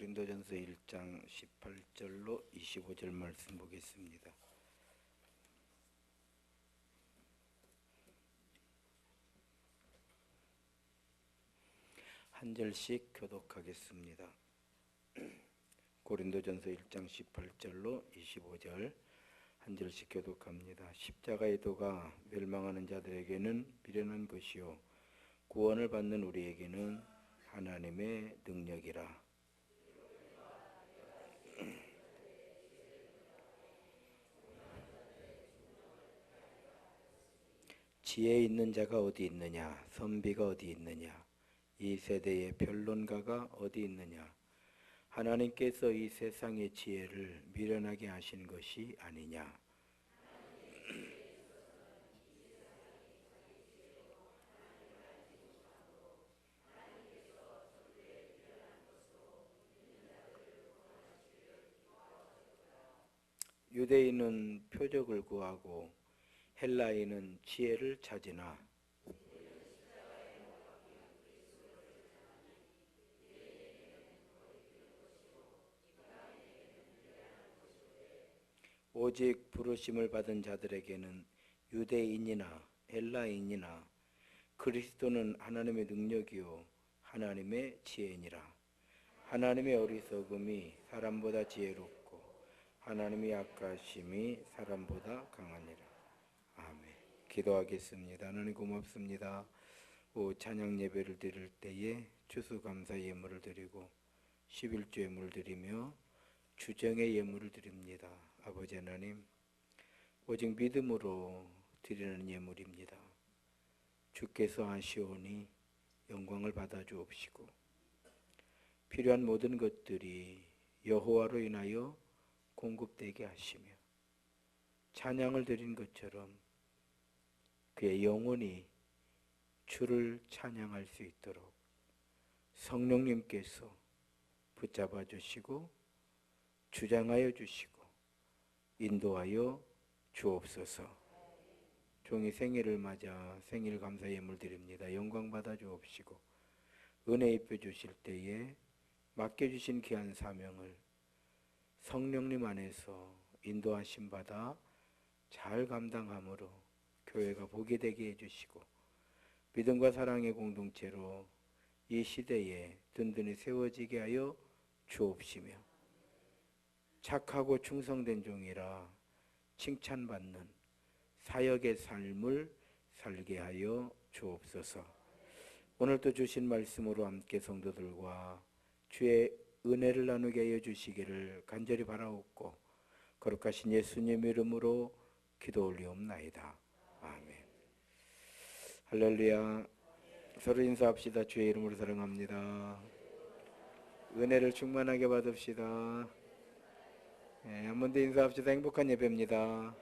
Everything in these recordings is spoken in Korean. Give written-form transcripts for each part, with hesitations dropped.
고린도전서 1장 18절로 25절 말씀 보겠습니다. 한 절씩 교독하겠습니다. 고린도전서 1장 18절로 25절 한 절씩 교독합니다. 십자가의 도가 멸망하는 자들에게는 미련한 것이요 구원을 받는 우리에게는 하나님의 능력이라. 지혜 있는 자가 어디 있느냐? 선비가 어디 있느냐? 이 세대의 변론가가 어디 있느냐? 하나님께서 이 세상의 지혜를 미련하게 하신 것이 아니냐? 유대인은 표적을 구하고 헬라인은 지혜를 찾으나 오직 부르심을 받은 자들에게는 유대인이나 헬라인이나 그리스도는 하나님의 능력이요 하나님의 지혜니라. 하나님의 어리석음이 사람보다 지혜롭고 하나님의 약하심이 사람보다 강하니라. 아멘. 기도하겠습니다. 하나님 고맙습니다. 찬양 예배를 드릴 때에 추수감사 예물을 드리고 11조 예물을 드리며 주정의 예물을 드립니다. 아버지 하나님, 오직 믿음으로 드리는 예물입니다. 주께서 하시오니 영광을 받아 주옵시고 필요한 모든 것들이 여호와로 인하여 공급되게 하시며 찬양을 드린 것처럼 그의 영혼이 주를 찬양할 수 있도록 성령님께서 붙잡아 주시고 주장하여 주시고 인도하여 주옵소서. 종이 생일을 맞아 생일 감사 예물 드립니다. 영광 받아 주옵시고 은혜 입혀 주실 때에 맡겨주신 귀한 사명을 성령님 안에서 인도하심 받아 잘 감당함으로 교회가 복이 되게 해주시고 믿음과 사랑의 공동체로 이 시대에 든든히 세워지게 하여 주옵시며 착하고 충성된 종이라 칭찬받는 사역의 삶을 살게 하여 주옵소서. 오늘도 주신 말씀으로 함께 성도들과 주의 은혜를 나누게 하여 주시기를 간절히 바라옵고 거룩하신 예수님 이름으로 기도 올리옵나이다. 아멘. 할렐루야. 서로 인사합시다. 주의 이름으로 사랑합니다. 은혜를 충만하게 받읍시다. 한 번 더 인사합시다. 행복한 예배입니다.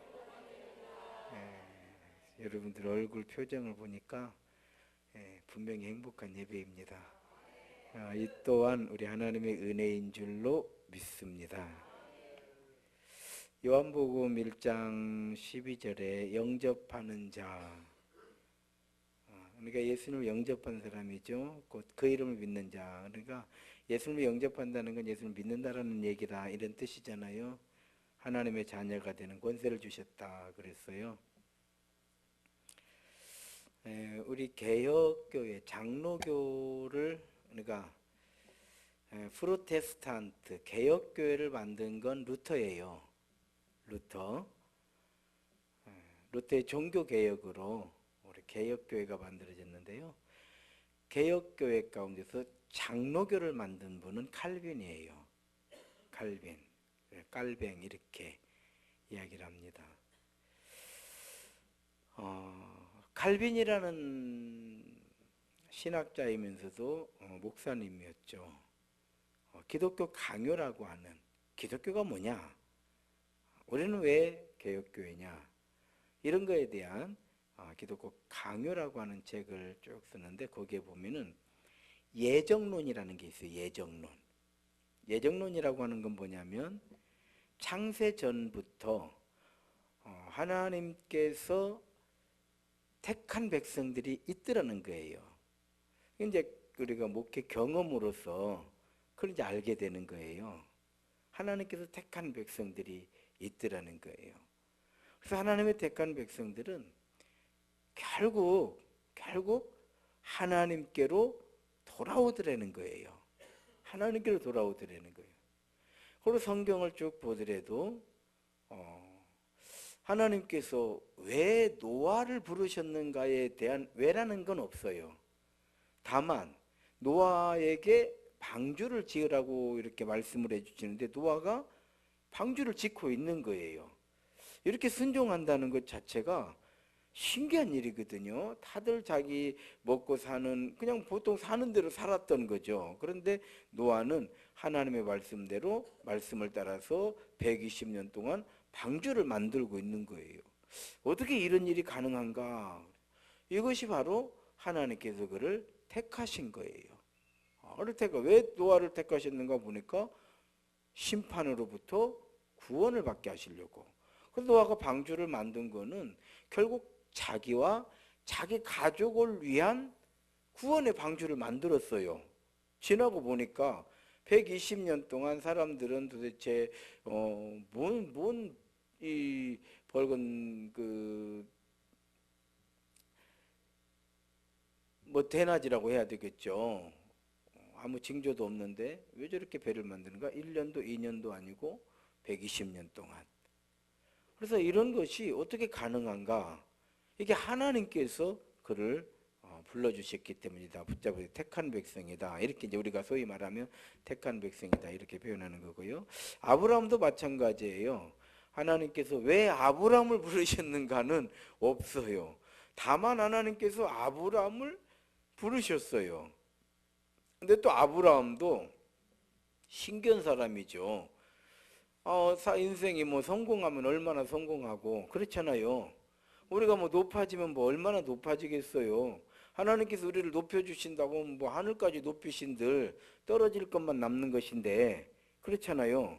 여러분들 얼굴 표정을 보니까 분명히 행복한 예배입니다. 이 또한 우리 하나님의 은혜인 줄로 믿습니다. 요한복음 1장 12절에 영접하는 자, 그러니까 예수님을 영접한 사람이죠. 곧 그 이름을 믿는 자. 그러니까 예수님을 영접한다는 건 예수님을 믿는다라는 얘기다, 이런 뜻이잖아요. 하나님의 자녀가 되는 권세를 주셨다 그랬어요. 우리 개혁교회 장로교를, 그러니까 프로테스탄트 개혁교회를 만든 건 루터예요. 루터의 종교개혁으로 우리 개혁교회가 만들어졌는데요. 개혁교회 가운데서 장로교를 만든 분은 칼빈이에요. 깔뱅 이렇게 이야기를 합니다. 칼빈이라는 신학자이면서도 목사님이었죠. 기독교 강요라고 하는, 기독교가 뭐냐? 우리는 왜 개혁교회냐? 이런 거에 대한 기독교 강요라고 하는 책을 쭉 쓰는데 거기에 보면은 예정론이라는 게 있어요. 예정론이라고 하는 건 뭐냐면 창세 전부터 하나님께서 택한 백성들이 있더라는 거예요. 이제 우리가 목회 경험으로서 그걸 이제 알게 되는 거예요. 하나님께서 택한 백성들이 있더라는 거예요. 그래서 하나님의 택한 백성들은 결국 하나님께로 돌아오더라는 거예요. 하나님께로 돌아오더라는 거예요. 그리고 성경을 쭉 보더라도 하나님께서 왜 노아를 부르셨는가에 대한 왜라는 건 없어요. 다만 노아에게 방주를 지으라고 이렇게 말씀을 해주시는데 노아가 방주를 짓고 있는 거예요. 이렇게 순종한다는 것 자체가 신기한 일이거든요. 다들 자기 먹고 사는 그냥 보통 사는 대로 살았던 거죠. 그런데 노아는 하나님의 말씀대로 말씀을 따라서 120년 동안 방주를 만들고 있는 거예요. 어떻게 이런 일이 가능한가? 이것이 바로 하나님께서 그를 택하신 거예요. 왜 노아를 택하셨는가 보니까 심판으로부터 구원을 받게 하시려고. 그래서 노아가 방주를 만든 거는 결국 자기와 자기 가족을 위한 구원의 방주를 만들었어요. 지나고 보니까 120년 동안 사람들은 도대체 이 벌건 대낮이라고 해야 되겠죠. 아무 징조도 없는데 왜 저렇게 배를 만드는가? 1년도 2년도 아니고 120년 동안. 그래서 이런 것이 어떻게 가능한가? 이게 하나님께서 그를 불러주셨기 때문이다. 붙잡으 택한 백성이다. 이렇게 이제 우리가 소위 말하면 택한 백성이다. 이렇게 표현하는 거고요. 아브라함도 마찬가지예요. 하나님께서 왜 아브라함을 부르셨는가는 없어요. 다만 하나님께서 아브라함을 부르셨어요. 근데 또 아브라함도 신기한 사람이죠. 인생이 성공하면 얼마나 성공하고 그렇잖아요. 우리가 높아지면 얼마나 높아지겠어요. 하나님께서 우리를 높여주신다고 하늘까지 높이신들 떨어질 것만 남는 것인데 그렇잖아요.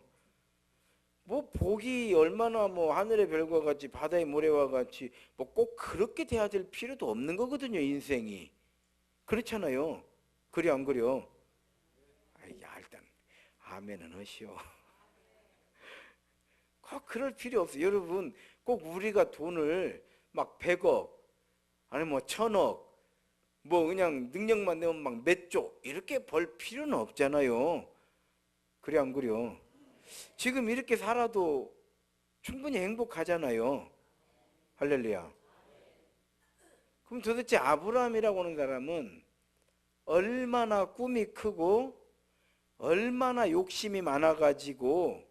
복이 얼마나 하늘의 별과 같이 바다의 모래와 같이 꼭 그렇게 돼야 될 필요도 없는 거거든요. 인생이. 그렇잖아요. 그래 안 그래요? 일단 아멘은 하시오. 꼭 그럴 필요 없어요. 여러분 꼭 우리가 돈을 100억 아니 1000억 그냥 능력만 내면 몇 조 이렇게 벌 필요는 없잖아요. 그래 안 그래요? 지금 이렇게 살아도 충분히 행복하잖아요. 할렐루야. 그럼 도대체 아브라함이라고 하는 사람은 얼마나 꿈이 크고 얼마나 욕심이 많아가지고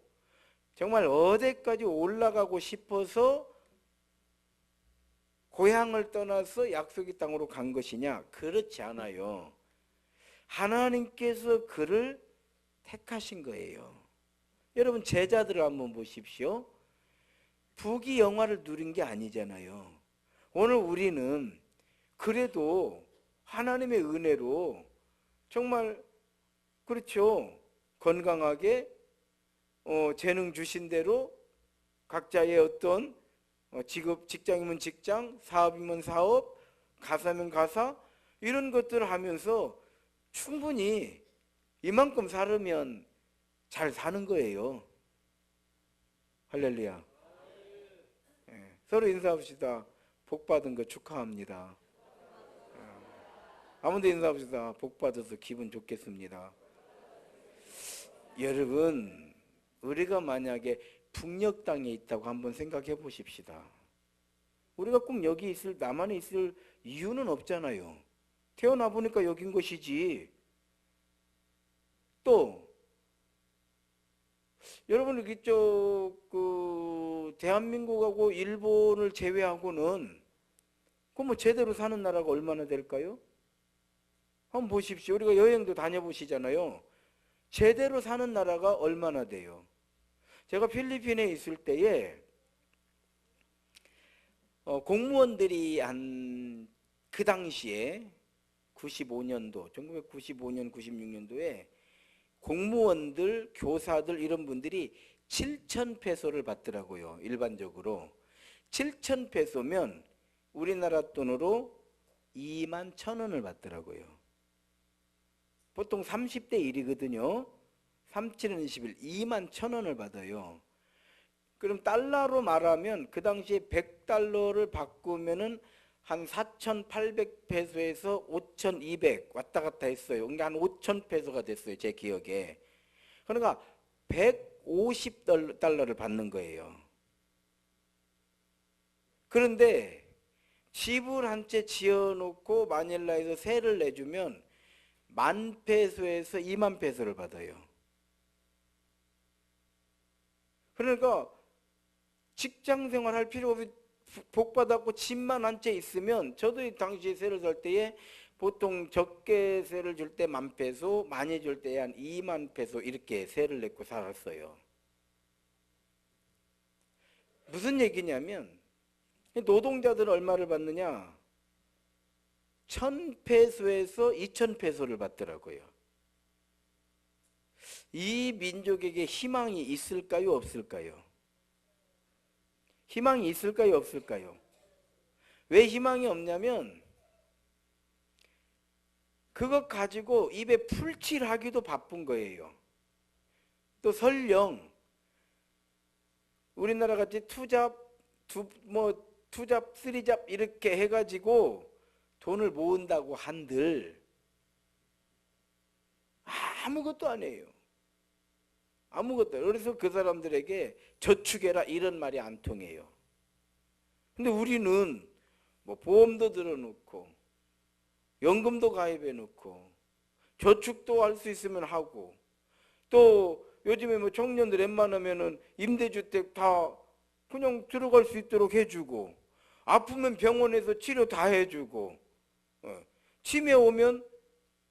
정말 어디까지 올라가고 싶어서 고향을 떠나서 약속의 땅으로 간 것이냐? 그렇지 않아요. 하나님께서 그를 택하신 거예요. 여러분 제자들을 한번 보십시오. 부귀 영화를 누린 게 아니잖아요. 오늘 우리는 그래도 하나님의 은혜로 정말 그렇죠. 건강하게 재능 주신 대로 각자의 어떤 직장이면 직장, 사업이면 사업, 가사면 가사 이런 것들을 하면서 충분히 이만큼 살으면 잘 사는 거예요. 할렐루야. 네. 서로 인사합시다. 복 받은 거 축하합니다. 아무도 인사합시다. 복 받아서 기분 좋겠습니다. 여러분 우리가 만약에 북녘 땅에 있다고 한번 생각해 보십시다. 우리가 꼭 여기 남한에 있을 이유는 없잖아요. 태어나 보니까 여긴 것이지. 또 여러분 이쪽 대한민국하고 일본을 제외하고는 제대로 사는 나라가 얼마나 될까요? 한번 보십시오. 우리가 여행도 다녀보시잖아요. 제대로 사는 나라가 얼마나 돼요? 제가 필리핀에 있을 때에 공무원들이 그 당시에 95년도, 1995년, 96년도에 공무원들, 교사들 이런 분들이 7,000페소를 받더라고요. 일반적으로. 7,000페소면 우리나라 돈으로 21,000원을 받더라고요. 보통 30대 1이거든요. 3721, 21,000원을 받아요. 그럼 달러로 말하면 그 당시에 100달러를 바꾸면은 한 4,800페소에서 5,200 왔다 갔다 했어요. 그러니까 한 5,000페소가 됐어요. 제 기억에. 그러니까 150달러를 받는 거예요. 그런데 집을 한 채 지어놓고 마닐라에서 세를 내주면 10,000페소에서 20,000페소를 받아요. 그러니까 직장 생활 할 필요 없이 복 받았고 집만 한 채 있으면, 저도 이 당시에 세를 살 때에 보통 적게 세를 줄 때 10,000페소, 많이 줄 때 한 20,000페소 이렇게 세를 냈고 살았어요. 무슨 얘기냐면 노동자들은 얼마를 받느냐? 1,000페소에서 2,000페소를 받더라고요. 이 민족에게 희망이 있을까요? 없을까요? 희망이 있을까요? 없을까요? 왜 희망이 없냐면 그것 가지고 입에 풀칠하기도 바쁜 거예요. 또 설령 우리나라 같이 투잡, 투잡, 쓰리잡 이렇게 해가지고 돈을 모은다고 한들 아무것도 안 해요. 아무것도. 그래서 그 사람들에게 저축해라 이런 말이 안 통해요. 근데 우리는 뭐 보험도 들어놓고 연금도 가입해 놓고 저축도 할 수 있으면 하고, 또 요즘에 뭐 청년들 웬만하면은 임대주택 다 그냥 들어갈 수 있도록 해주고, 아프면 병원에서 치료 다 해주고, 치매 오면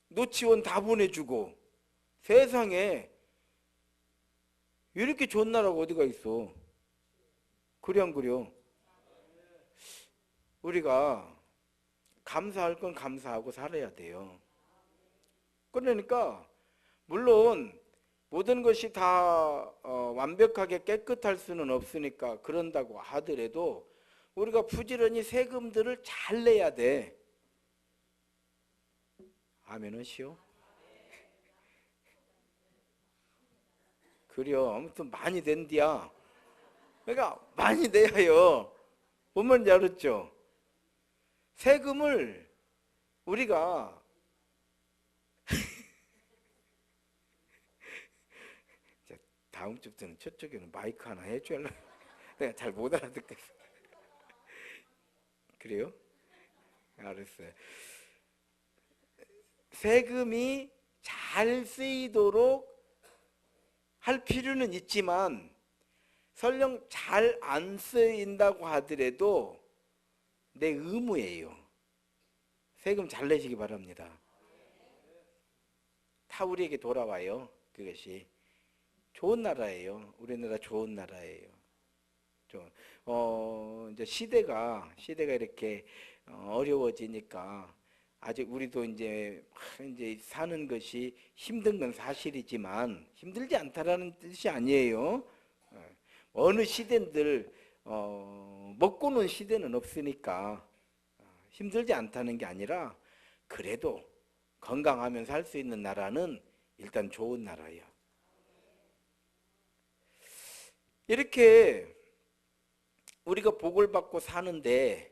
노치원 다 보내주고, 세상에 이렇게 좋은 나라가 어디가 있어? 그래 안 그래요? 우리가 감사할 건 감사하고 살아야 돼요. 그러니까 물론 모든 것이 다 완벽하게 깨끗할 수는 없으니까 그런다고 하더라도 우리가 부지런히 세금들을 잘 내야 돼. 아멘은 시오? 그래요. 아무튼 많이 낸디야. 그러니까 많이 내야요. 뭔 말인지 알았죠? 세금을 우리가 다음 주부터는 저쪽에는 마이크 하나 해줘야 내가 잘 못 알아듣겠어. 그래요? 알았어요. 세금이 잘 쓰이도록 할 필요는 있지만 설령 잘 안 쓰인다고 하더라도 내 의무예요. 세금 잘 내시기 바랍니다. 다 우리에게 돌아와요. 그것이 좋은 나라예요. 우리나라 좋은 나라예요. 이제 시대가 이렇게 어려워지니까 아직 우리도 이제 사는 것이 힘든 건 사실이지만 힘들지 않다라는 뜻이 아니에요. 어느 시대들 먹고 노는 시대는 없으니까 힘들지 않다는 게 아니라 그래도 건강하면 살 수 있는 나라는 일단 좋은 나라예요. 이렇게 우리가 복을 받고 사는데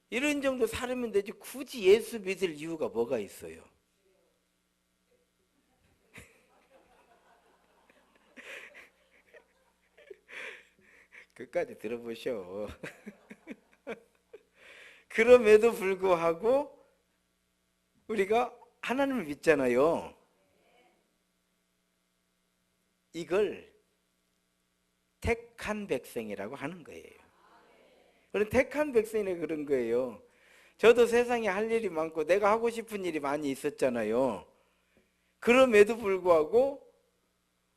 이런 정도 살면 되지 굳이 예수 믿을 이유가 뭐가 있어요? 끝까지 들어보셔. 그럼에도 불구하고 우리가 하나님을 믿잖아요. 이걸 택한 백성이라고 하는 거예요. 그런 택한 백성이라 그런 거예요. 저도 세상에 할 일이 많고 내가 하고 싶은 일이 많이 있었잖아요. 그럼에도 불구하고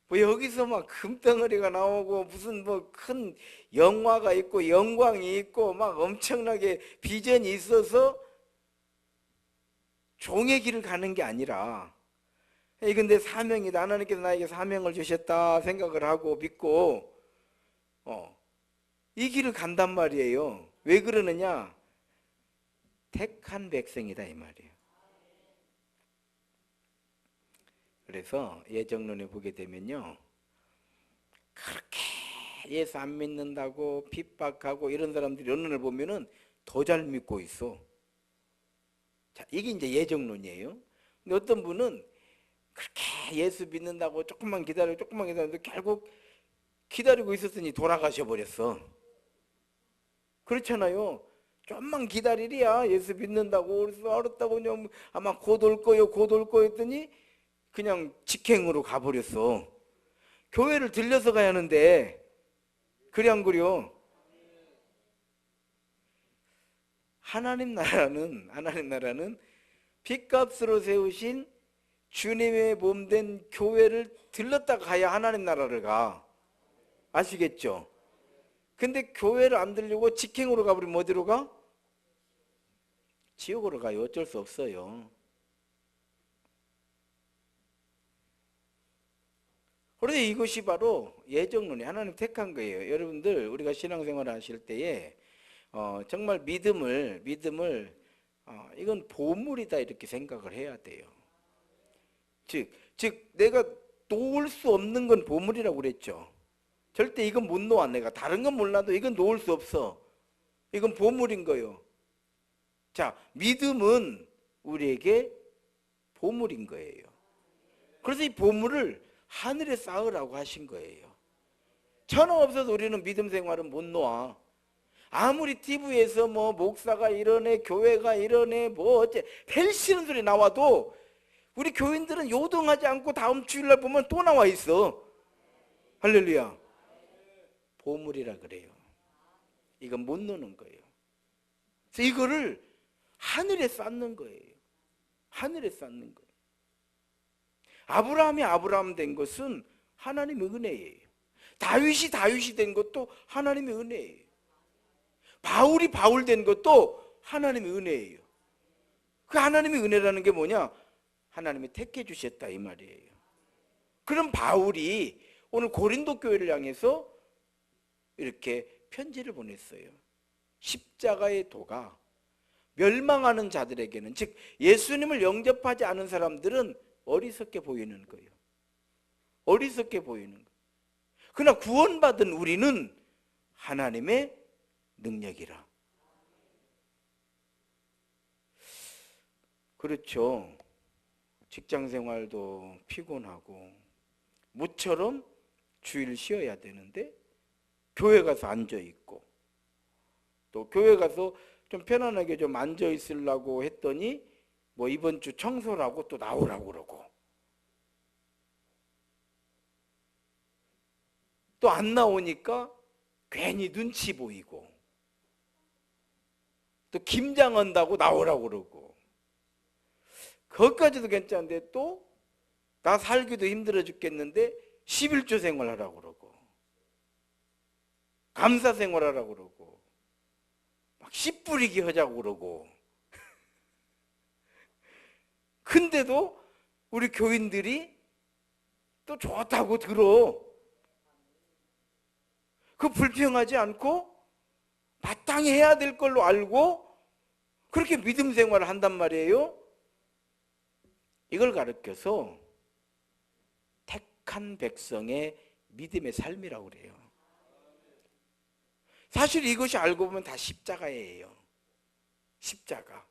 뭐 여기서 막 금덩어리가 나오고 무슨 뭐 큰 영화가 있고 영광이 있고 막 엄청나게 비전이 있어서 종의 길을 가는 게 아니라 이건 내 사명이다. 하나님께서 나에게 사명을 주셨다 생각을 하고 믿고 이 길을 간단 말이에요. 왜 그러느냐? 택한 백성이다 이 말이에요. 그래서 예정론에 보게 되면요, 그렇게 예수 안 믿는다고 핍박하고 이런 사람들이 어느 날 보면은 더 잘 믿고 있어. 자, 이게 이제 예정론이에요. 근데 어떤 분은 그렇게 예수 믿는다고 조금만 기다렸는데 결국 기다리고 있었더니 돌아가셔 버렸어. 그렇잖아요. 좀만 기다리랴 예수 믿는다고 그래서 알았다고 그냥 아마 곧 올 거요 했더니 그냥 직행으로 가버렸어. 교회를 들려서 가야 하는데 그래 안 그려? 하나님 나라는 핏값으로 세우신 주님의 몸된 교회를 들렀다 가야 하나님 나라를 가. 아시겠죠? 근데 교회를 안 들려고 직행으로 가버리면 어디로 가? 지옥으로 가요. 어쩔 수 없어요. 그런데 이것이 바로 예정론이 하나님 택한 거예요. 여러분들 우리가 신앙생활을 하실 때에 정말 믿음을 이건 보물이다 이렇게 생각을 해야 돼요. 즉 내가 놓을 수 없는 건 보물이라고 그랬죠. 절대 이건 못 놓아. 내가 다른 건 몰라도 이건 놓을 수 없어. 이건 보물인 거예요. 자, 믿음은 우리에게 보물인 거예요. 그래서 이 보물을 하늘에 쌓으라고 하신 거예요. 천하 없어서 우리는 믿음 생활은 못 놓아. 아무리 TV에서 뭐 목사가 이러네, 교회가 이러네, 뭐 어째 헬시는 소리 나와도 우리 교인들은 요동하지 않고 다음 주일날 보면 또 나와 있어. 할렐루야. 보물이라 그래요. 이건 못 놓는 거예요. 그래서 이거를 하늘에 쌓는 거예요. 하늘에 쌓는 거예요. 아브라함이 아브라함 된 것은 하나님의 은혜예요. 다윗이 된 것도 하나님의 은혜예요. 바울이 바울 된 것도 하나님의 은혜예요. 그 하나님의 은혜라는 게 뭐냐? 하나님이 택해 주셨다 이 말이에요. 그럼 바울이 오늘 고린도 교회를 향해서 이렇게 편지를 보냈어요. 십자가의 도가 멸망하는 자들에게는, 즉 예수님을 영접하지 않은 사람들은 어리석게 보이는 거예요. 어리석게 보이는 거예요. 그러나 구원받은 우리는 하나님의 능력이라. 그렇죠. 직장 생활도 피곤하고 모처럼 주일 쉬어야 되는데 교회 가서 앉아 있고, 또 교회 가서 좀 편안하게 좀 앉아 있으려고 했더니 뭐 이번 주 청소라고 또 나오라고 그러고, 또 안 나오니까 괜히 눈치 보이고, 또 김장한다고 나오라고 그러고, 그것까지도 괜찮은데 또 나 살기도 힘들어 죽겠는데 11조 생활하라고 그러고, 감사 생활하라고 그러고, 막 씨 뿌리기 하자고 그러고. 근데도 우리 교인들이 또 좋다고 들어. 그 불평하지 않고 마땅히 해야 될 걸로 알고 그렇게 믿음 생활을 한단 말이에요. 이걸 가르쳐서 택한 백성의 믿음의 삶이라고 그래요. 사실 이것이 알고 보면 다 십자가예요. 십자가.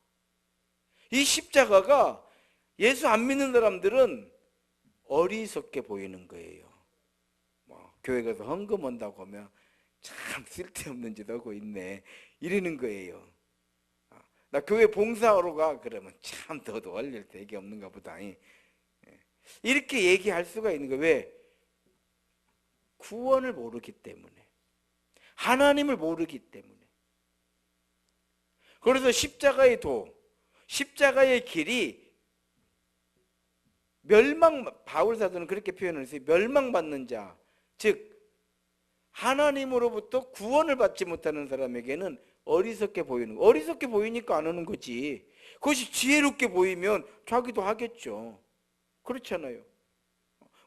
이 십자가가 예수 안 믿는 사람들은 어리석게 보이는 거예요. 뭐 교회 가서 헌금 온다고 하면 참 쓸데없는 짓 하고 있네 이러는 거예요. 나 교회 봉사하러 가 그러면 참 너도 얼릴 데가 없는가 보다. 이렇게 얘기할 수가 있는 거예요. 왜? 구원을 모르기 때문에, 하나님을 모르기 때문에. 그래서 십자가의 도, 십자가의 길이 바울 사도는 그렇게 표현을 했어요. 멸망받는 자, 즉 하나님으로부터 구원을 받지 못하는 사람에게는 어리석게 보이는 거. 어리석게 보이니까 안 하는 거지. 그것이 지혜롭게 보이면 자기도 하겠죠. 그렇잖아요.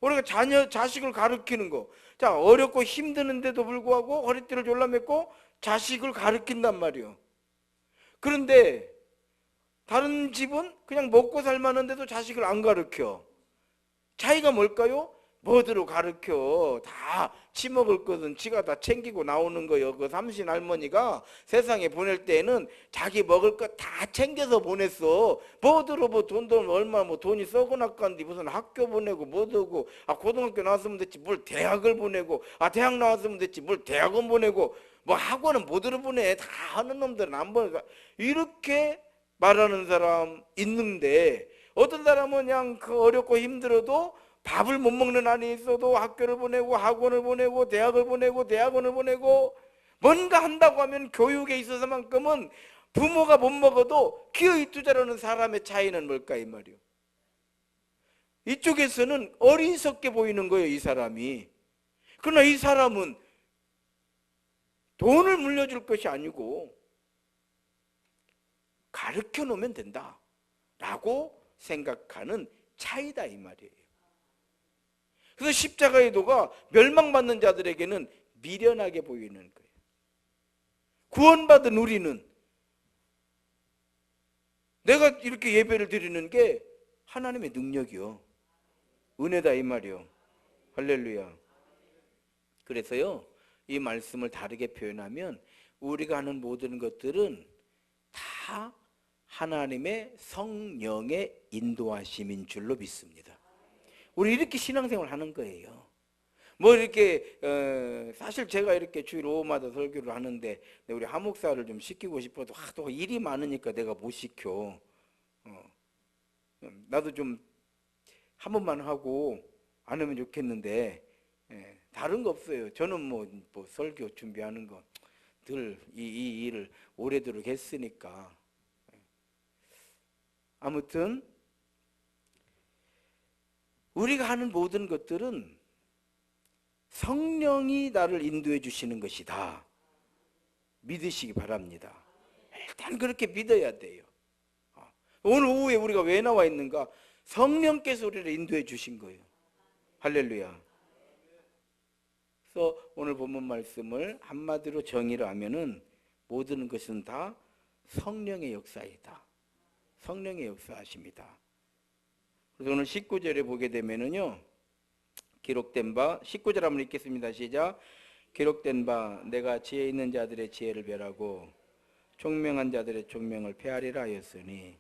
우리가 자식을 가르치는 거, 자, 어렵고 힘드는데도 불구하고 허리띠를 졸라맸고 자식을 가르친단 말이에요. 그런데 다른 집은 그냥 먹고 살만한데도 자식을 안 가르쳐. 차이가 뭘까요? 뭐들을 가르쳐. 다 치먹을 것은 지가 다 챙기고 나오는 거예요. 그 삼신 할머니가 세상에 보낼 때에는 자기 먹을 것 다 챙겨서 보냈어. 뭐들어 뭐 돈도 얼마 뭐 돈이 썩어나간디 무슨 학교 보내고 뭐더고, 고등학교 나왔으면 됐지 뭘 대학을 보내고, 대학 나왔으면 됐지 뭘 대학원 보내고, 뭐 학원은 뭐들어 보내. 다 하는 놈들은 안 보내. 이렇게 말하는 사람 있는데, 어떤 사람은 그냥 그 어렵고 힘들어도 밥을 못 먹는 한이 있어도 학교를 보내고 학원을 보내고 대학을 보내고 대학원을 보내고, 뭔가 한다고 하면 교육에 있어서만큼은 부모가 못 먹어도 기어이 투자하는 사람의 차이는 뭘까 이 말이요. 이쪽에서는 어리석게 보이는 거예요, 이 사람이. 그러나 이 사람은 돈을 물려줄 것이 아니고 가르쳐 놓으면 된다 라고 생각하는 차이다 이 말이에요. 그래서 십자가의 도가 멸망받는 자들에게는 미련하게 보이는 거예요. 구원받은 우리는, 내가 이렇게 예배를 드리는 게 하나님의 능력이요, 은혜다 이 말이요. 할렐루야. 그래서요, 이 말씀을 다르게 표현하면 우리가 하는 모든 것들은 다 하나님의 성령의 인도하심인 줄로 믿습니다. 우리 이렇게 신앙생활 하는 거예요. 뭐 이렇게 사실 제가 이렇게 주일 오후마다 설교를 하는데 우리 하목사를 좀 시키고 싶어도 또 일이 많으니까 내가 못 시켜. 나도 좀 한 번만 하고 안 하면 좋겠는데, 다른 거 없어요. 저는 뭐 설교 준비하는 거 늘 이 일을 오래도록 했으니까. 아무튼 우리가 하는 모든 것들은 성령이 나를 인도해 주시는 것이다 믿으시기 바랍니다. 일단 그렇게 믿어야 돼요. 오늘 오후에 우리가 왜 나와 있는가? 성령께서 우리를 인도해 주신 거예요. 할렐루야. 그래서 오늘 본문 말씀을 한마디로 정의를 하면은 모든 것은 다 성령의 역사이다. 성령의 역사하십니다. 그래서 오늘 19절에 보게 되면은요, 기록된 바, 19절 한번 읽겠습니다. 시작. 기록된 바 내가 지혜 있는 자들의 지혜를 멸하고 총명한 자들의 총명을 폐하리라 하였으니,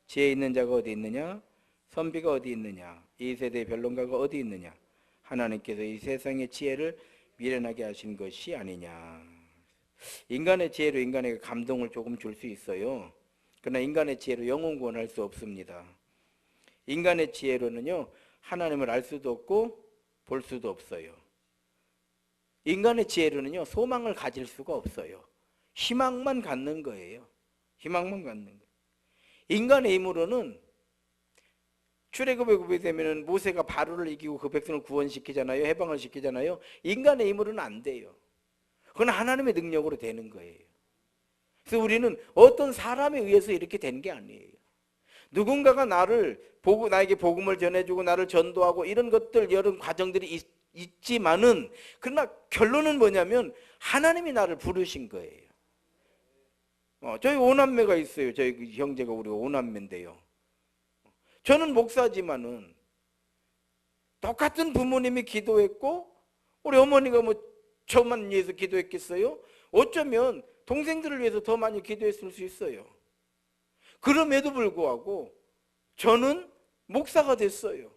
지혜 있는 자가 어디 있느냐? 선비가 어디 있느냐? 이 세대의 변론가가 어디 있느냐? 하나님께서 이 세상의 지혜를 미련하게 하신 것이 아니냐. 인간의 지혜로 인간에게 감동을 조금 줄 수 있어요. 그러나 인간의 지혜로 영혼 구원할 수 없습니다. 인간의 지혜로는요, 하나님을 알 수도 없고 볼 수도 없어요. 인간의 지혜로는요, 소망을 가질 수가 없어요. 희망만 갖는 거예요. 희망만 갖는 거예요. 인간의 힘으로는 출애굽에 보게 되면 모세가 바로를 이기고 그 백성을 구원시키잖아요. 해방을 시키잖아요. 인간의 힘으로는 안 돼요. 그건 하나님의 능력으로 되는 거예요. 그래서 우리는 어떤 사람에 의해서 이렇게 된 게 아니에요. 누군가가 나에게 복음을 전해주고 나를 전도하고 이런 것들, 이런 과정들이 있지만은, 그러나 결론은 뭐냐면 하나님이 나를 부르신 거예요. 저희 5남매가 있어요. 저희 형제가, 우리가 5남매인데요. 저는 목사지만은 똑같은 부모님이 기도했고 우리 어머니가 뭐 저만 위해서 기도했겠어요? 어쩌면 동생들을 위해서 더 많이 기도했을 수 있어요. 그럼에도 불구하고 저는 목사가 됐어요.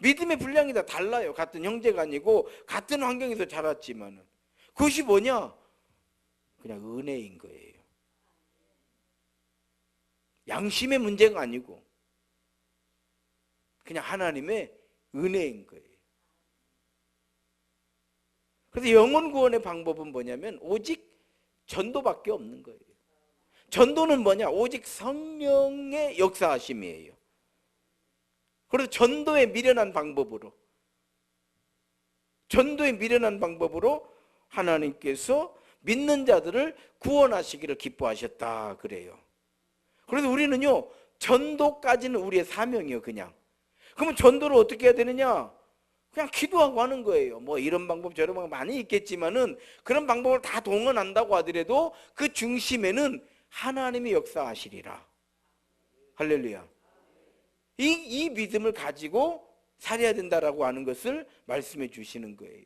믿음의 분량이 다 달라요. 같은 형제가 아니고 같은 환경에서 자랐지만은. 그것이 뭐냐? 그냥 은혜인 거예요. 양심의 문제가 아니고 그냥 하나님의 은혜인 거예요. 그래서 영혼 구원의 방법은 뭐냐면 오직 전도밖에 없는 거예요. 전도는 뭐냐? 오직 성령의 역사하심이에요. 그래서 전도의 미련한 방법으로 하나님께서 믿는 자들을 구원하시기를 기뻐하셨다 그래요. 그래서 우리는요, 전도까지는 우리의 사명이에요. 그러면 전도를 어떻게 해야 되느냐? 그냥 기도하고 하는 거예요. 뭐 이런 방법 저런 방법 많이 있겠지만은 그런 방법을 다 동원한다고 하더라도 그 중심에는 하나님이 역사하시리라. 할렐루야. 이 믿음을 가지고 살아야 된다라고 하는 것을 말씀해 주시는 거예요.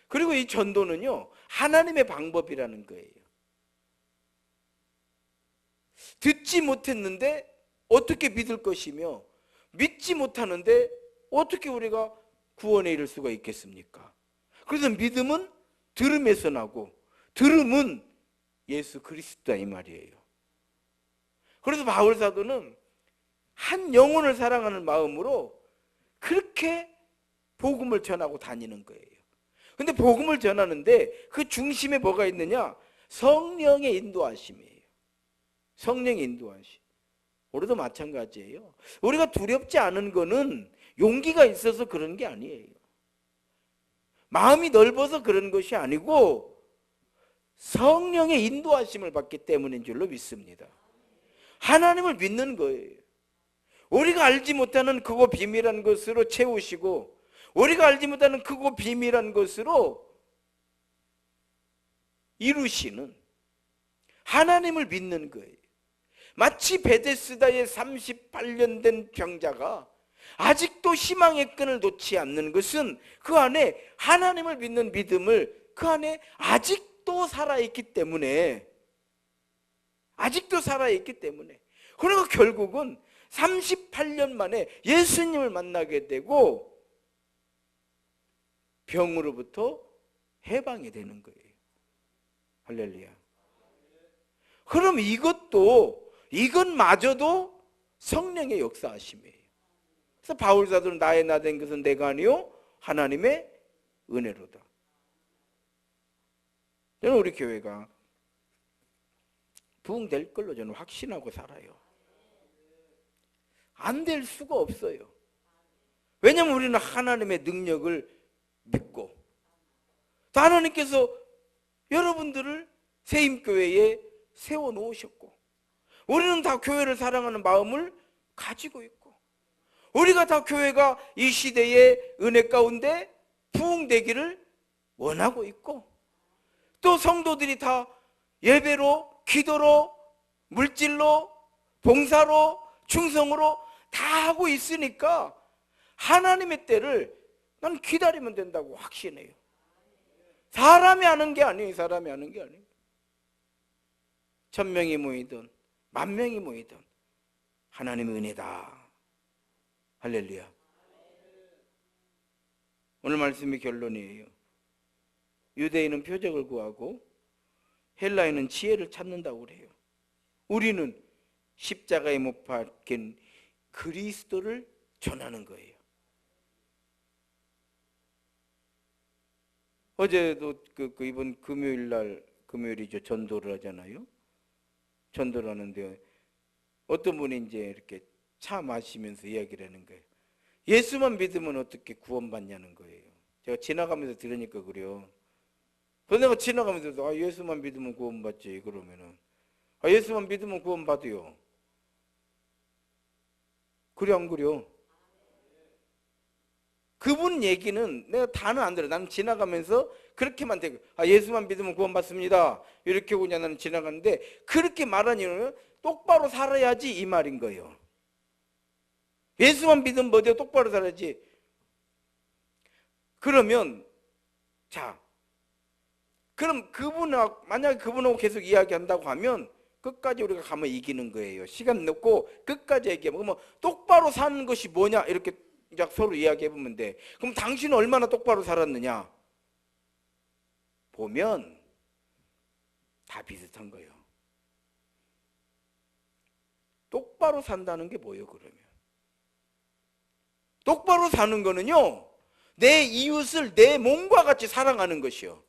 그리고 이 전도는요, 하나님의 방법이라는 거예요. 듣지 못했는데 어떻게 믿을 것이며, 믿지 못하는데 어떻게 우리가 구원에 이를 수가 있겠습니까? 그래서 믿음은 들음에서 나고, 들음은 예수 그리스도다 이 말이에요. 그래서 바울 사도는 한 영혼을 사랑하는 마음으로 그렇게 복음을 전하고 다니는 거예요. 근데 복음을 전하는데 그 중심에 뭐가 있느냐? 성령의 인도하심이에요. 성령의 인도하심. 우리도 마찬가지예요. 우리가 두렵지 않은 거는 용기가 있어서 그런 게 아니에요. 마음이 넓어서 그런 것이 아니고 성령의 인도하심을 받기 때문인 줄로 믿습니다. 하나님을 믿는 거예요. 우리가 알지 못하는 크고 비밀한 것으로 채우시고, 우리가 알지 못하는 크고 비밀한 것으로 이루시는 하나님을 믿는 거예요. 마치 베데스다의 38년 된 병자가 아직도 희망의 끈을 놓지 않는 것은 그 안에 하나님을 믿는 믿음을 그 안에 아직도 살아있기 때문에, 그러니까 결국은 38년 만에 예수님을 만나게 되고 병으로부터 해방이 되는 거예요. 할렐루야. 그럼 이것마저도 성령의 역사하심이에요. 그래서 바울 사도는 나의 나 된 것은 내가 아니요 하나님의 은혜로다. 저는 우리 교회가 부흥될 걸로 저는 확신하고 살아요. 안 될 수가 없어요. 왜냐하면 우리는 하나님의 능력을 믿고, 또 하나님께서 여러분들을 세임교회에 세워놓으셨고, 우리는 다 교회를 사랑하는 마음을 가지고 있고, 우리가 다 교회가 이 시대의 은혜 가운데 부흥되기를 원하고 있고, 또 성도들이 다 예배로, 기도로, 물질로, 봉사로, 충성으로 다 하고 있으니까 하나님의 때를 난 기다리면 된다고 확신해요. 사람이 하는 게 아니에요. 1000명이 모이든 10,000명이 모이든 하나님의 은혜다. 할렐루야. 오늘 말씀의 결론이에요. 유대인은 표적을 구하고 헬라인은 지혜를 찾는다고 그래요. 우리는 십자가에 못 박힌 그리스도를 전하는 거예요. 어제도 이번 금요일이죠. 전도를 하잖아요. 전도를 하는데 어떤 분이 이제 이렇게 차 마시면서 이야기를 하는 거예요. 예수만 믿으면 어떻게 구원받냐는 거예요. 제가 지나가면서 들으니까 그래요. 그래서 내가 지나가면서 예수만 믿으면 구원받지 그러면은 예수만 믿으면 구원받아요. 그래 안 그래요? 그분 얘기는 내가 다는 안 들어. 나는 지나가면서 그렇게만 되고 예수만 믿으면 구원받습니다 이렇게 그냥 나는 지나가는데, 그렇게 말한 이유는 똑바로 살아야지 이 말인 거예요. 예수만 믿으면 뭐돼요? 똑바로 살아야지. 그러면 그럼 만약에 그분하고 계속 이야기한다고 하면 끝까지 우리가 가면 이기는 거예요. 시간 넣고 끝까지 얘기하면, 그러면 똑바로 사는 것이 뭐냐 이렇게 서로 이야기해보면 돼. 그럼 당신은 얼마나 똑바로 살았느냐 보면 다 비슷한 거예요. 똑바로 산다는 게 뭐예요? 그러면 똑바로 사는 거는요, 내 이웃을 내 몸과 같이 사랑하는 것이요.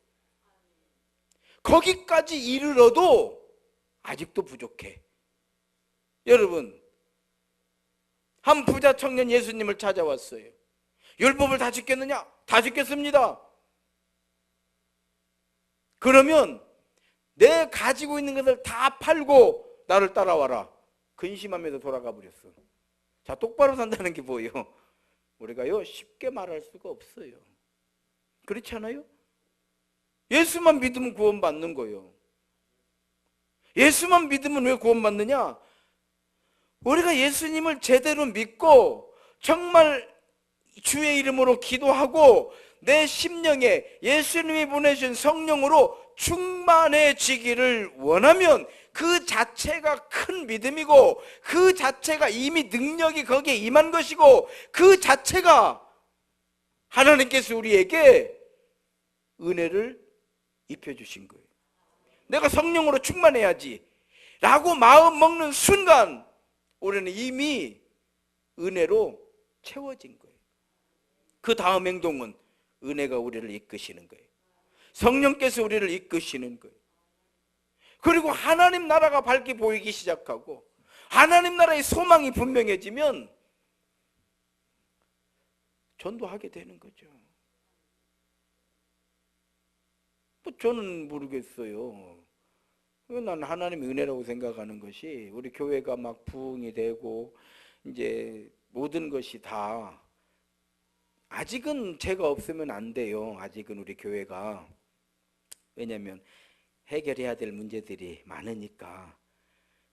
거기까지 이르러도 아직도 부족해. 여러분, 한 부자 청년 예수님을 찾아왔어요. 율법을 다 지켰느냐? 다 지켰습니다. 그러면 내 가지고 있는 것을 다 팔고 나를 따라와라. 근심하면서 돌아가 버렸어. 자, 똑바로 산다는 게 뭐예요? 우리가요 쉽게 말할 수가 없어요. 그렇지 않아요? 예수만 믿으면 구원받는 거예요. 예수만 믿으면 왜 구원받느냐? 우리가 예수님을 제대로 믿고 정말 주의 이름으로 기도하고 내 심령에 예수님이 보내신 성령으로 충만해지기를 원하면 그 자체가 큰 믿음이고 그 자체가 이미 능력이 거기에 임한 것이고 그 자체가 하나님께서 우리에게 은혜를 입혀주신 거예요. 내가 성령으로 충만해야지 라고 마음 먹는 순간 우리는 이미 은혜로 채워진 거예요. 그 다음 행동은 은혜가 우리를 이끄시는 거예요. 성령께서 우리를 이끄시는 거예요. 그리고 하나님 나라가 밝게 보이기 시작하고 하나님 나라의 소망이 분명해지면 전도하게 되는 거죠. 저는 모르겠어요. 난 하나님의 은혜라고 생각하는 것이 우리 교회가 막 부흥이 되고 이제 모든 것이 다 아직은 제가 없으면 안 돼요. 아직은 우리 교회가. 왜냐하면 해결해야 될 문제들이 많으니까.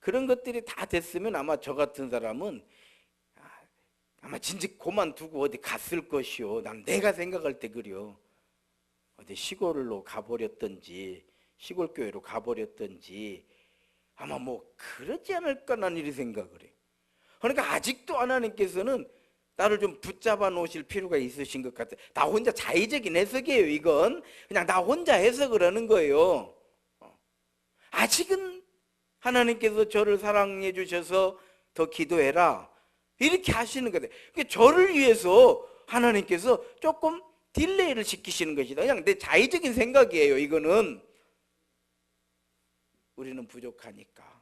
그런 것들이 다 됐으면 아마 저 같은 사람은 아마 진짜 그만두고 어디 갔을 것이요. 난 내가 생각할 때 그래요. 어디 시골로 가버렸든지 시골 교회로 가버렸든지 아마 뭐 그러지 않을까 난 이렇게 생각을 해요. 그러니까 아직도 하나님께서는 나를 좀 붙잡아 놓으실 필요가 있으신 것 같아요. 나 혼자 자의적인 해석이에요. 이건 그냥 나 혼자 해석을 하는 거예요. 아직은 하나님께서 저를 사랑해 주셔서 더 기도해라 이렇게 하시는 거예요. 그러니까 저를 위해서 하나님께서 조금 딜레이를 시키시는 것이다. 그냥 내 자의적인 생각이에요. 이거는 우리는 부족하니까.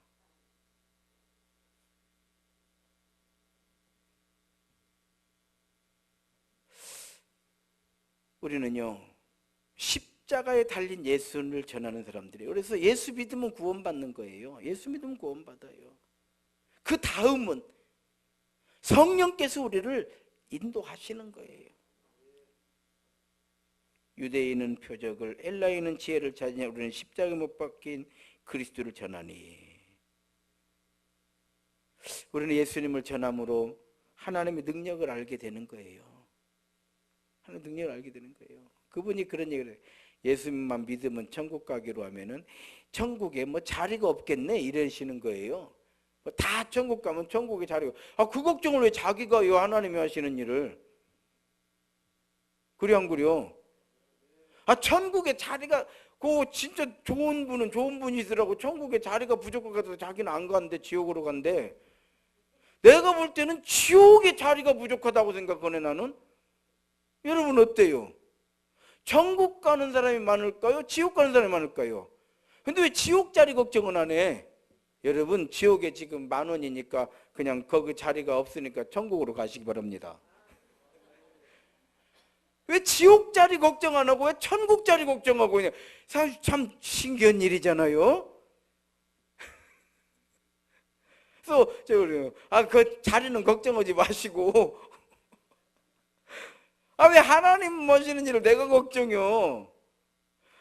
우리는요 십자가에 달린 예수를 전하는 사람들이에요. 그래서 예수 믿으면 구원받는 거예요. 예수 믿으면 구원받아요. 그 다음은 성령께서 우리를 인도하시는 거예요. 유대인은 표적을, 엘라인은 지혜를 찾으냐 우리는 십자가에 못 박힌 그리스도를 전하니. 우리는 예수님을 전함으로 하나님의 능력을 알게 되는 거예요. 하나님의 능력을 알게 되는 거예요. 그분이 그런 얘기를 해요. 예수님만 믿으면 천국 가기로 하면은 천국에 뭐 자리가 없겠네 이러시는 거예요. 다 천국 가면 천국에 자리가. 그 걱정을 왜 자기가 요 하나님이 하시는 일을. 그래 안 그래요? 천국에 자리가 진짜 좋은 분은 좋은 분이더라고. 천국에 자리가 부족해서 자기는 안 간대. 지옥으로 간대. 내가 볼 때는 지옥에 자리가 부족하다고 생각하네 나는. 여러분 어때요? 천국 가는 사람이 많을까요? 지옥 가는 사람이 많을까요? 근데 왜 지옥 자리 걱정은 안 해? 여러분 지옥에 지금 10,000원이니까 그냥 거기 자리가 없으니까 천국으로 가시기 바랍니다. 왜 지옥 자리 걱정 안 하고 왜 천국 자리 걱정하고 그냥. 사실 참 신기한 일이잖아요. 그래서 제가 그래요. 그 자리는 걱정하지 마시고 왜 하나님 모시는 일을 내가 걱정해요.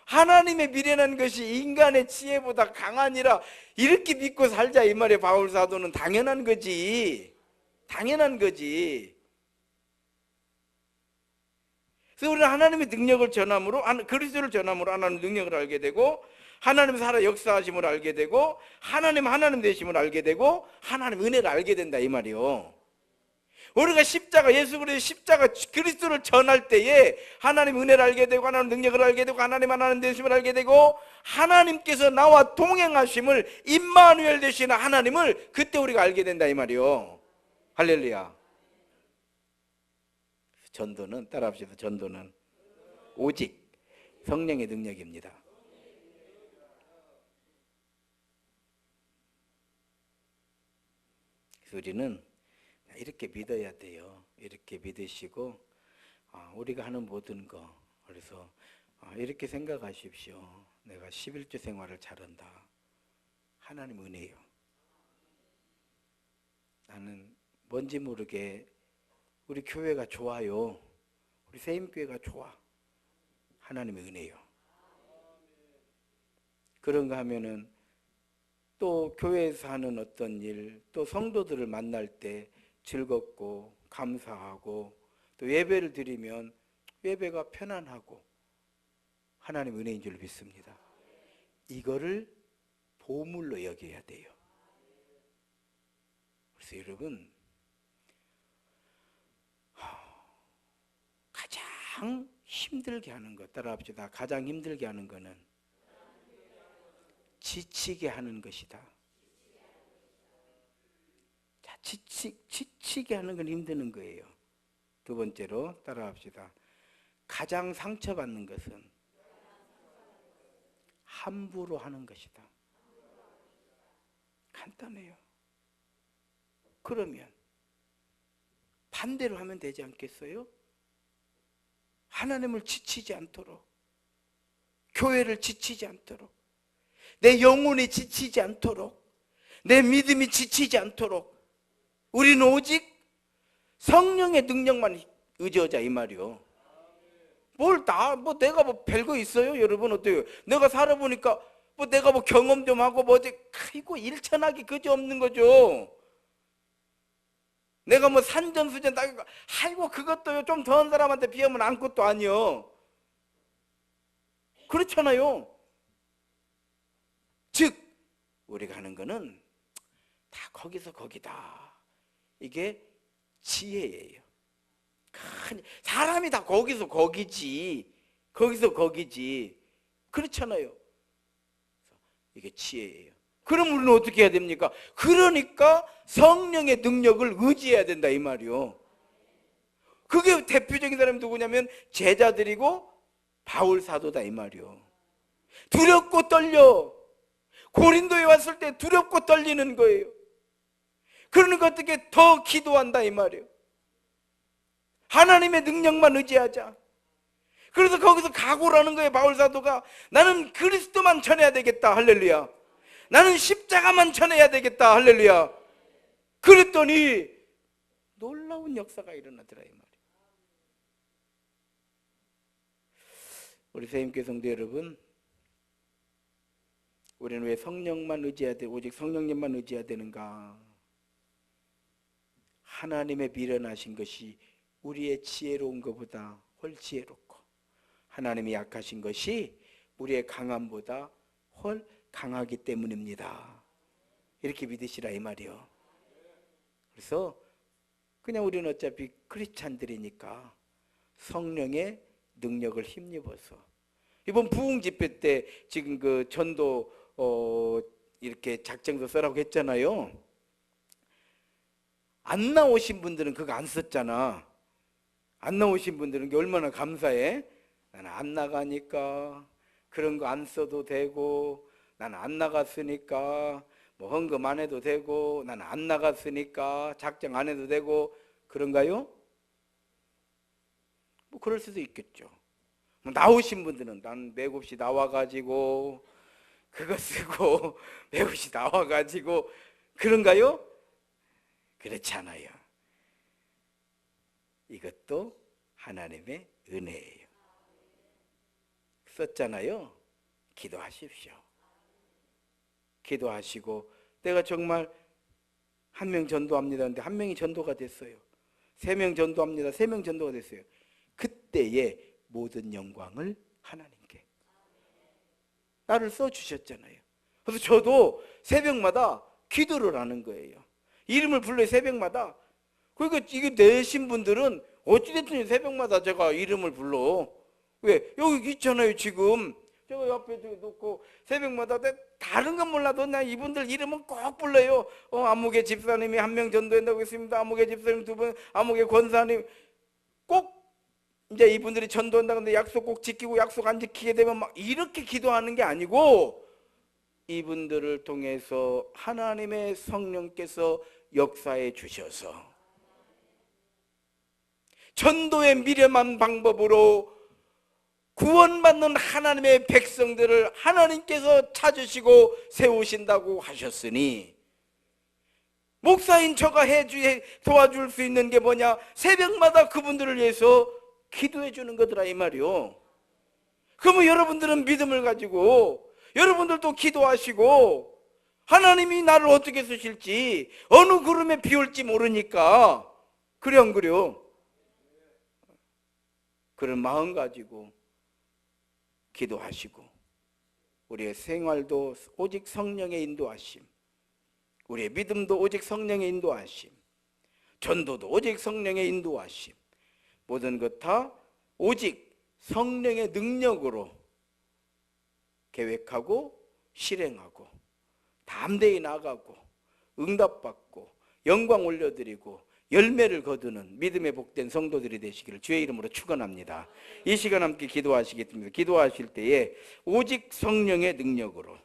하나님의 미련한 것이 인간의 지혜보다 강하니라 이렇게 믿고 살자 이 말이에요. 바울 사도는 당연한 거지. 당연한 거지. 그래서 우리는 하나님의 능력을 전함으로 그리스도를 전함으로 하나님의 능력을 알게 되고 하나님 살아 역사하심을 알게 되고 하나님 되심을 알게 되고 하나님 은혜를 알게 된다 이 말이요. 우리가 예수 그리스도의 십자가 그리스도를 전할 때에 하나님 은혜를 알게 되고 하나님 능력을 알게 되고 하나님 되심을 알게 되고 하나님께서 나와 동행하심을 임마누엘 되시는 하나님을 그때 우리가 알게 된다 이 말이요. 할렐루야. 전도는 따라합시다. 전도는 오직 성령의 능력입니다. 그래서 우리는 이렇게 믿어야 돼요. 이렇게 믿으시고 우리가 하는 모든 거 그래서 이렇게 생각하십시오. 내가 11조 생활을 잘한다. 하나님 은혜요. 나는 뭔지 모르게 우리 교회가 좋아요. 우리 세임교회가 좋아. 하나님의 은혜요. 그런가 하면은 또 교회에서 하는 어떤 일, 또 성도들을 만날 때 즐겁고 감사하고 또 예배를 드리면 예배가 편안하고 하나님의 은혜인 줄 믿습니다. 이거를 보물로 여겨야 돼요. 그래서 여러분, 가장 힘들게 하는 것, 따라합시다. 가장 힘들게 하는 거는 지치게 하는 것이다. 자, 지치게 하는 건 힘드는 거예요. 두 번째로 따라합시다. 가장 상처받는 것은 함부로 하는 것이다. 간단해요. 그러면 반대로 하면 되지 않겠어요? 하나님을 지치지 않도록, 교회를 지치지 않도록, 내 영혼이 지치지 않도록, 내 믿음이 지치지 않도록 우리는 오직 성령의 능력만 의지하자 이 말이요. 내가 별거 있어요? 여러분 어때요? 내가 살아보니까 내가 경험 좀 하고 아이고 일천하기 그지 없는 거죠. 내가 산전수전 아이고 그것도요 좀 더한 사람한테 비하면 아무것도 아니요. 그렇잖아요. 즉 우리가 하는 거는 다 거기서 거기다. 이게 지혜예요. 사람이 다 거기서 거기지. 거기서 거기지. 그렇잖아요. 이게 지혜예요. 그럼 우리는 어떻게 해야 됩니까? 그러니까 성령의 능력을 의지해야 된다 이 말이요. 그게 대표적인 사람이 누구냐면 제자들이고 바울 사도다 이 말이요. 두렵고 떨려. 고린도에 왔을 때 두렵고 떨리는 거예요. 그러니까 어떻게 더 기도한다 이 말이에요. 하나님의 능력만 의지하자. 그래서 거기서 각오를 하는 거예요. 바울 사도가 나는 그리스도만 전해야 되겠다 할렐루야. 나는 십자가만 전해야 되겠다 할렐루야. 그랬더니 놀라운 역사가 일어나더라 이 말이에요. 우리 새임교 성도 여러분, 우리는 왜 성령만 의지해야 돼? 오직 성령님만 의지해야 되는가? 하나님의 미련하신 것이 우리의 지혜로운 것보다 훨 지혜롭고, 하나님이 약하신 것이 우리의 강함보다 훨 강하기 때문입니다. 이렇게 믿으시라 이 말이요. 그래서 그냥 우리는 어차피 크리스찬들이니까 성령의 능력을 힘입어서 이번 부흥 집회 때 지금 그 전도 이렇게 작정서 쓰라고 했잖아요. 안 나오신 분들은 그거 안 썼잖아. 안 나오신 분들은 얼마나 감사해. 나는 안 나가니까 그런 거 안 써도 되고, 나는 안 나갔으니까 헌금 안 해도 되고, 나는 안 나갔으니까 작정 안 해도 되고, 그런가요? 그럴 수도 있겠죠. 나오신 분들은 난 맥없이 나와가지고 그거 쓰고 맥없이 나와가지고 그런가요? 그렇지 않아요. 이것도 하나님의 은혜예요. 썼잖아요. 기도하십시오. 기도하시고 내가 정말 한 명 전도합니다. 근데 한 명이 전도가 됐어요. 3명 전도합니다. 3명 전도가 됐어요. 그때의 모든 영광을 하나님께. 나를 써주셨잖아요. 그래서 저도 새벽마다 기도를 하는 거예요. 이름을 불러요. 새벽마다. 그러니까 이게 내신 분들은 어찌됐든 새벽마다 제가 이름을 불러. 왜? 여기 있잖아요 지금. 제가 옆에 놓고 새벽마다 다른 건 몰라도 나 이분들 이름은 꼭 불러요. 아무개 집사님이 1명 전도한다고 했습니다. 아무개 집사님 2분, 아무개 권사님. 꼭 이제 이분들이 전도한다고 하는데 약속 꼭 지키고 약속 안 지키게 되면 막 이렇게 기도하는 게 아니고, 이분들을 통해서 하나님의 성령께서 역사해 주셔서 전도의 미련한 방법으로 구원받는 하나님의 백성들을 하나님께서 찾으시고 세우신다고 하셨으니, 목사인 저가 도와줄 수 있는 게 뭐냐? 새벽마다 그분들을 위해서 기도해 주는 거더라 이 말이요. 그러면 여러분들은 믿음을 가지고 여러분들도 기도하시고 하나님이 나를 어떻게 쓰실지, 어느 구름에 비올지 모르니까. 그래 안 그래요? 그런 마음 가지고 기도하시고, 우리의 생활도 오직 성령의 인도하심, 우리의 믿음도 오직 성령의 인도하심, 전도도 오직 성령의 인도하심, 모든 것 다 오직 성령의 능력으로 계획하고 실행하고 담대히 나가고 응답받고 영광 올려드리고 열매를 거두는 믿음의 복된 성도들이 되시기를 주의 이름으로 축원합니다. 이 시간 함께 기도하시겠습니다. 기도하실 때에 오직 성령의 능력으로,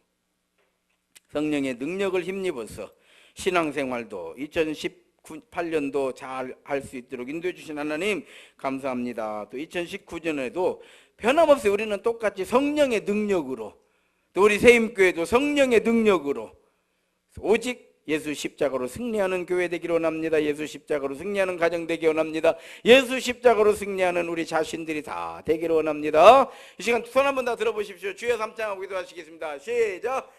성령의 능력을 힘입어서 신앙생활도 2018년도 잘 할 수 있도록 인도해 주신 하나님 감사합니다. 또 2019년에도 변함없이 우리는 똑같이 성령의 능력으로, 또 우리 세임교회도 성령의 능력으로 오직 예수 십자가로 승리하는 교회 되기를 원합니다. 예수 십자가로 승리하는 가정 되기를 원합니다. 예수 십자가로 승리하는 우리 자신들이 다 되기를 원합니다. 이 시간 손 한번 다 들어보십시오. 주여 삼창하고 기도하시겠습니다. 시작.